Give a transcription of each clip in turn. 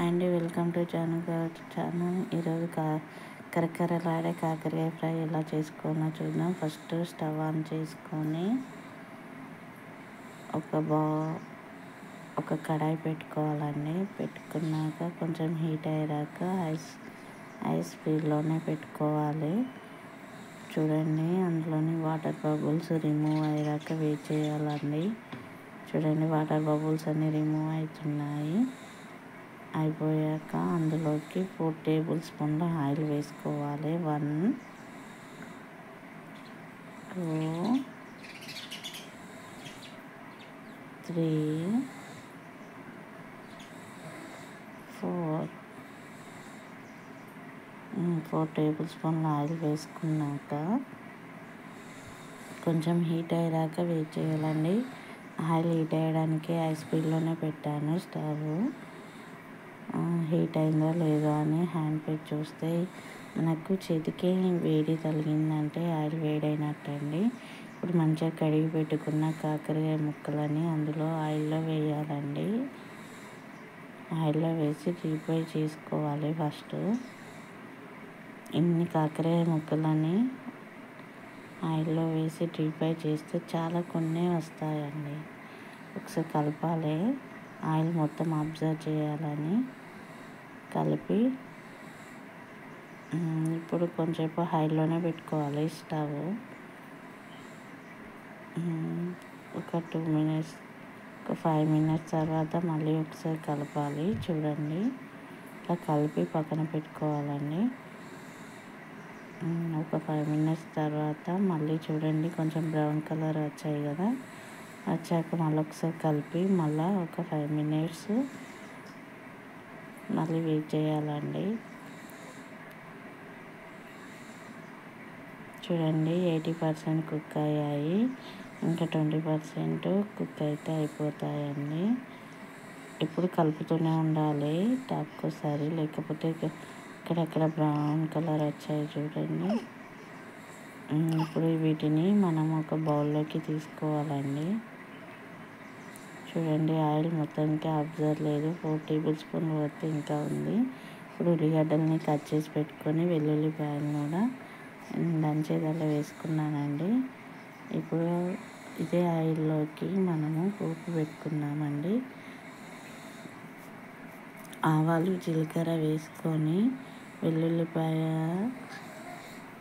Hi అండి, welcome to channel. ఈరోజు కరకరలాడే కాకరకాయ ఫ్రై ఎలా చేసుకోవాలో చూద్దాం. ఫస్ట్ స్టవ్ ఆన్ చేసుకొని ఒక కడాయి పెట్టుకోవాలండి. పెట్టుకున్నాక కొంచెం హీట్ అయ్యాక ఐస్ స్పీడ్లోనే పెట్టుకోవాలి. చూడండి, అందులోని వాటర్ బబుల్స్ రిమూవ్ అయ్యాక వెయిట్ చేయాలండి. చూడండి, వాటర్ బబుల్స్ అన్నీ రిమూవ్ అవుతున్నాయి. అయిపోయాక అందులోకి 4 టేబుల్ స్పూన్ల ఆయిల్ వేసుకోవాలి. 1 2 3 4 టేబుల్ స్పూన్ల ఆయిల్ వేసుకున్నాక కొంచెం హీట్ అయ్యాక వెయిట్ చేయాలండి. ఆయిల్ హీట్ అయ్యడానికి హై స్పీడ్లోనే పెట్టాను. స్టవ్ హీట్ అయిందో లేదో అని హ్యాండ్ పెట్టి చూస్తే మనకు చేతికి వేడి తగిలిందంటే ఆయిల్ వేడైనట్టండి. ఇప్పుడు మంచిగా కడిగి పెట్టుకున్న కాకరకాయ ముక్కలని అందులో ఆయిల్లో వేయాలండి. ఆయిల్లో వేసి డీప్ ఫ్రై చేసుకోవాలి. ఫస్ట్ ఇన్ని కాకరకాయ ముక్కలని ఆయిల్లో వేసి డీప్ ఫ్రై చేస్తే చాలా కొన్ని వస్తాయండి. ఒకసారి కలపాలి. ఆయిల్ మొత్తం అబ్జర్వ్ చేయాలని కలిపి ఇప్పుడు కొంచెంసేపు హైలోనే పెట్టుకోవాలి స్టవ్. ఒక 2 మినిట్స్, ఒక 5 మినిట్స్ తర్వాత మళ్ళీ ఒకసారి కలపాలి. చూడండి, ఇలా కలిపి పక్కన పెట్టుకోవాలండి. ఒక 5 మినిట్స్ తర్వాత మళ్ళీ చూడండి, కొంచెం బ్రౌన్ కలర్ వచ్చాయి కదా. వచ్చాక మళ్ళీ ఒకసారి కలిపి మళ్ళీ ఒక 5 మినిట్స్ మళ్ళీ వెయిట్ చేయాలండి. చూడండి, 80% కుక్ అయ్యాయి. ఇంకా 20% కుక్ అయితే అయిపోతాయండి. ఇప్పుడు కలుపుతూనే ఉండాలి టాప్కోసారి, లేకపోతే ఇక్కడక్కడ బ్రౌన్ కలర్ వచ్చాయి చూడండి. ఇప్పుడు వీటిని మనం ఒక బౌల్లోకి తీసుకోవాలండి. చూడండి, ఆయిల్ మొత్తానికి అబ్జర్వ్ లేదు. 4 టేబుల్ స్పూన్ల వరకు ఇంకా ఉంది. ఇప్పుడు ఉల్లిగడ్డల్ని కట్ చేసి పెట్టుకొని వెల్లుల్లిపాయలు కూడా దంచేదాల్లో వేసుకున్నానండి. ఇప్పుడు ఇదే ఆయిల్లోకి మనము పోపు పెట్టుకున్నామండి. ఆవాలు జీలకర్ర వేసుకొని వెల్లుల్లిపాయ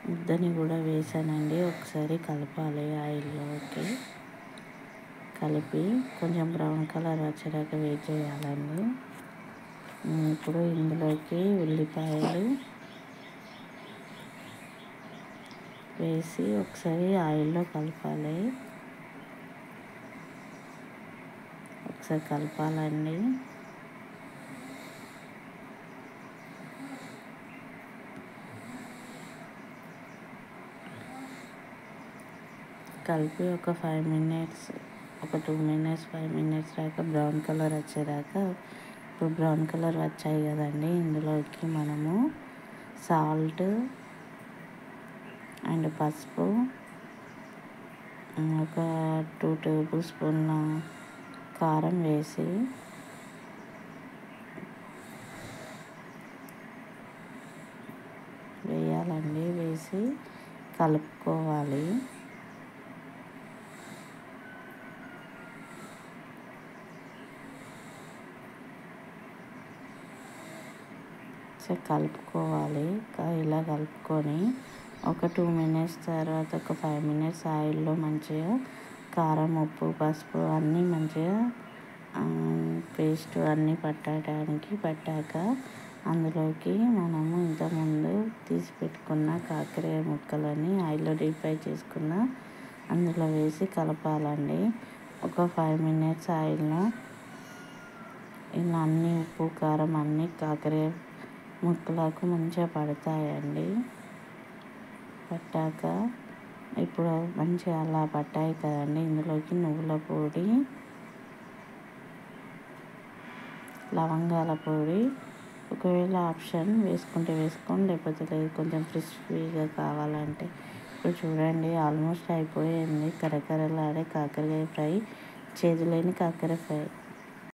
ముద్దని కూడా వేసానండి. ఒకసారి కలపాలి. ఆయిల్లోకి కలిపి కొంచెం బ్రౌన్ కలర్ వచ్చేదాకా వెయిట్ చేయాలండి. ఇప్పుడు ఇందులోకి ఉల్లిపాయలు వేసి ఒకసారి ఆయిల్లో కలపాలి. ఒకసారి కలపాలండి. కలిపి ఒక 5 మినిట్స్, ఒక 2 మినిట్స్ 5 మినిట్స్ దాకా బ్రౌన్ కలర్ వచ్చేదాకా. ఇప్పుడు బ్రౌన్ కలర్ వచ్చాయి కదండి, ఇందులోకి మనము సాల్ట్ అండ్ పసుపు, ఒక 2 టేబుల్ స్పూన్ల కారం వేసి వేయాలండి. వేసి కలుపుకోవాలి. కలుపుకోవాలి. ఇలా కలుపుకొని ఒక 2 మినిట్స్ తర్వాత ఒక 5 మినిట్స్ ఆయిల్లో మంచిగా కారం, ఉప్పు, పసుపు అన్నీ మంచిగా పేస్ట్ అన్నీ పట్టాక అందులోకి మనము ఇంతకుముందు తీసి పెట్టుకున్న కాకరకాయ ముక్కలని ఆయిల్లో డీప్ ఫ్రై చేసుకున్న అందులో వేసి కలపాలండి. ఒక 5 మినిట్స్ ఆయిల్లో ఇలా అన్నీ ఉప్పు, కారం అన్నీ కాకరకాయ ముక్కలకు మంచిగా పడతాయండి. పట్టాక ఇప్పుడు మంచిగా అలా పట్టాయి కదండి, ఇందులోకి నువ్వుల పొడి, లవంగాల పొడి ఒకవేళ ఆప్షన్ వేసుకుంటే వేసుకోండి, లేకపోతే లేదు. కొంచెం క్రిస్పీగా కావాలంటే. ఇప్పుడు చూడండి, ఆల్మోస్ట్ అయిపోయింది కరకరలాడే కాకరకాయ ఫ్రై, చేదులేని కాకర ఫ్రై.